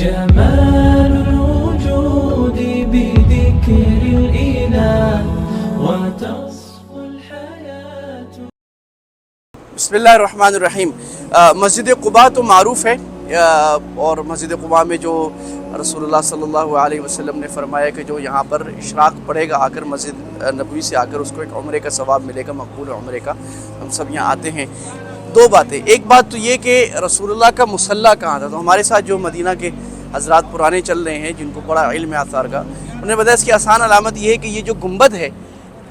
جمال الوجود بذكر الإله وتصفو الحياة. بسم اللہ الرحمن الرحیم. مسجد قباء تو معروف ہے، اور مسجد قباء میں جو رسول اللہ صلی اللہ علیہ وسلم نے فرمایا کہ جو یہاں پر اشراق پڑھے گا آ کر مسجد نبوی سے آ کر، اس کو ایک عمرے کا ثواب ملے گا، مقبول عمرے کا. ہم سب یہاں آتے ہیں. دو باتیں، ایک بات تو یہ کہ رسول اللہ کا مصلی کہاں تھا. تو ہمارے ساتھ جو مدینہ کے حضرات پرانے چل رہے ہیں، جن کو بڑا علم آثار کا، انہوں نے بتایا اس کی آسان علامت یہ ہے کہ یہ جو گنبد ہے،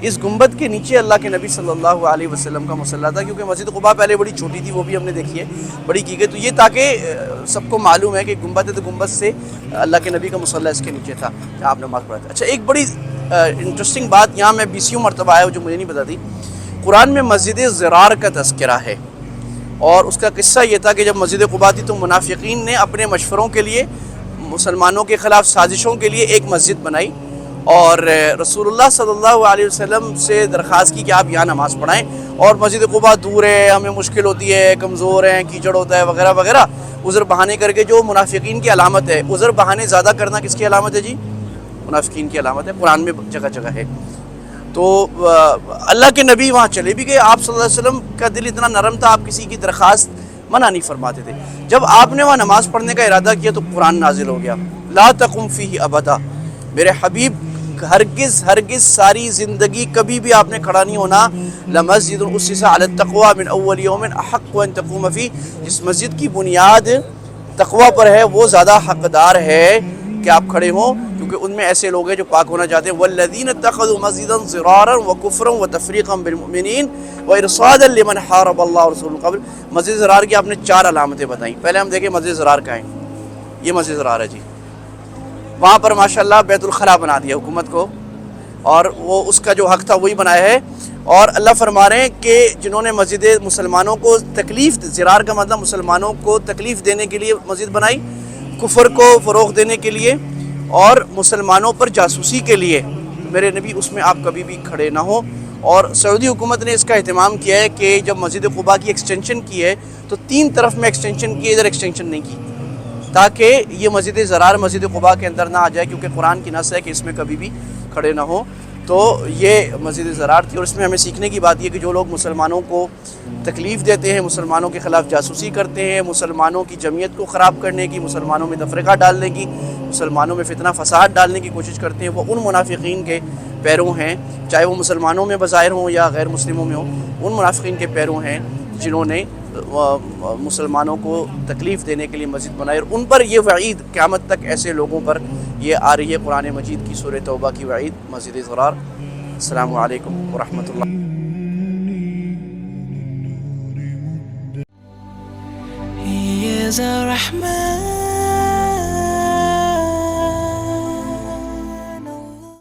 اس گنبد کے نیچے اللہ کے نبی صلی اللہ علیہ وسلم کا مصلی تھا. کیونکہ مسجد قباء پہلے بڑی چھوٹی تھی، وہ بھی ہم نے دیکھی ہے، بڑی کی گئی. تو یہ تاکہ سب کو معلوم ہے کہ گنبد ہے، تو گنبد سے اللہ کے نبی کا مصلی اس کے نیچے تھا جہاں آپ نماز پڑھا تھا. اچھا، ایک بڑی انٹرسٹنگ بات یہاں میں 20 مرتبہ آیا جو مجھے نہیں پتا تھی. قرآن میں مسجد زرار کا تذکرہ ہے، اور اس کا قصہ یہ تھا کہ جب مسجد قباء تھی تو منافقین نے اپنے مشوروں کے لیے، مسلمانوں کے خلاف سازشوں کے لیے ایک مسجد بنائی، اور رسول اللہ صلی اللہ علیہ وسلم سے درخواست کی کہ آپ یہاں نماز پڑھائیں. اور مسجد قباء دور ہے، ہمیں مشکل ہوتی ہے، کمزور ہیں، کیچڑ ہوتا ہے وغیرہ وغیرہ، عذر بہانے کر کے، جو منافقین کی علامت ہے. عذر بہانے زیادہ کرنا کس کی علامت ہے جی؟ منافقین کی علامت ہے. قرآن میں جگہ جگہ ہے. تو اللہ کے نبی وہاں چلے بھی گئے. آپ صلی اللہ علیہ وسلم کا دل اتنا نرم تھا، آپ کسی کی درخواست منع نہیں فرماتے تھے. جب آپ نے وہاں نماز پڑھنے کا ارادہ کیا تو قرآن نازل ہو گیا، لا تقم فیہ ابدا. میرے حبیب ہرگز ہرگز ساری زندگی کبھی بھی آپ نے کھڑا نہیں ہونا. لمسجد اسس علی التقوی من اول یوم احق ان تقوم فیہ. جس مسجد کی بنیاد تقوی پر ہے وہ زیادہ حقدار ہے کہ آپ کھڑے ہوں، کیونکہ ان میں ایسے لوگ ہیں جو پاک ہونا چاہتے ہیں. والذین اتخذوا مسجدا ضرارا وکفرا وتفریقا بالمؤمنین وارصادا لمن حارب اللہ ورسولہ من قبل. مسجد ضرار کی آپ نے 4 علامتیں بتائیں. پہلے ہم دیکھیں مسجد ضرار کا ہے. یہ مسجد ضرار ہے جی. وہاں پر ماشاءاللہ بیت الخلاء بنا دیا حکومت کو، اور وہ اس کا جو حق تھا وہی بنایا ہے. اور اللہ فرما رہے ہیں کہ جنہوں نے مسجد مسلمانوں کو تکلیف، زرار کا مطلب مسلمانوں کو تکلیف دینے کے لیے مسجد بنائی، کفر کو فروغ دینے کے لیے، اور مسلمانوں پر جاسوسی کے لیے، میرے نبی اس میں آپ کبھی بھی کھڑے نہ ہوں. اور سعودی حکومت نے اس کا اہتمام کیا ہے کہ جب مسجد قباء کی ایکسٹینشن کی ہے تو 3 طرف میں ایکسٹینشن کی، ادھر ایکسٹینشن نہیں کی، تاکہ یہ مسجد زرار مسجد قباء کے اندر نہ آ جائے، کیونکہ قرآن کی نص ہے کہ اس میں کبھی بھی کھڑے نہ ہوں. تو یہ مسجد زرار تھی. اور اس میں ہمیں سیکھنے کی بات یہ کہ جو لوگ مسلمانوں کو تکلیف دیتے ہیں، مسلمانوں کے خلاف جاسوسی کرتے ہیں، مسلمانوں کی جمعیت کو خراب کرنے کی، مسلمانوں میں تفرقہ ڈالنے کی، مسلمانوں میں فتنہ فساد ڈالنے کی کوشش کرتے ہیں، وہ ان منافقین کے پیروں ہیں، چاہے وہ مسلمانوں میں بظاہر ہوں یا غیر مسلموں میں ہوں. ان منافقین کے پیروں ہیں جنہوں نے مسلمانوں کو تکلیف دینے کے لیے مسجد بنائی. اور ان پر یہ وعید قیامت تک ایسے لوگوں پر یہ آ رہی ہے. قرآن مجید کی سورہ توبہ کی وعید مسجد ضرار. السلام علیکم ورحمۃ اللہ. He is a Rahman.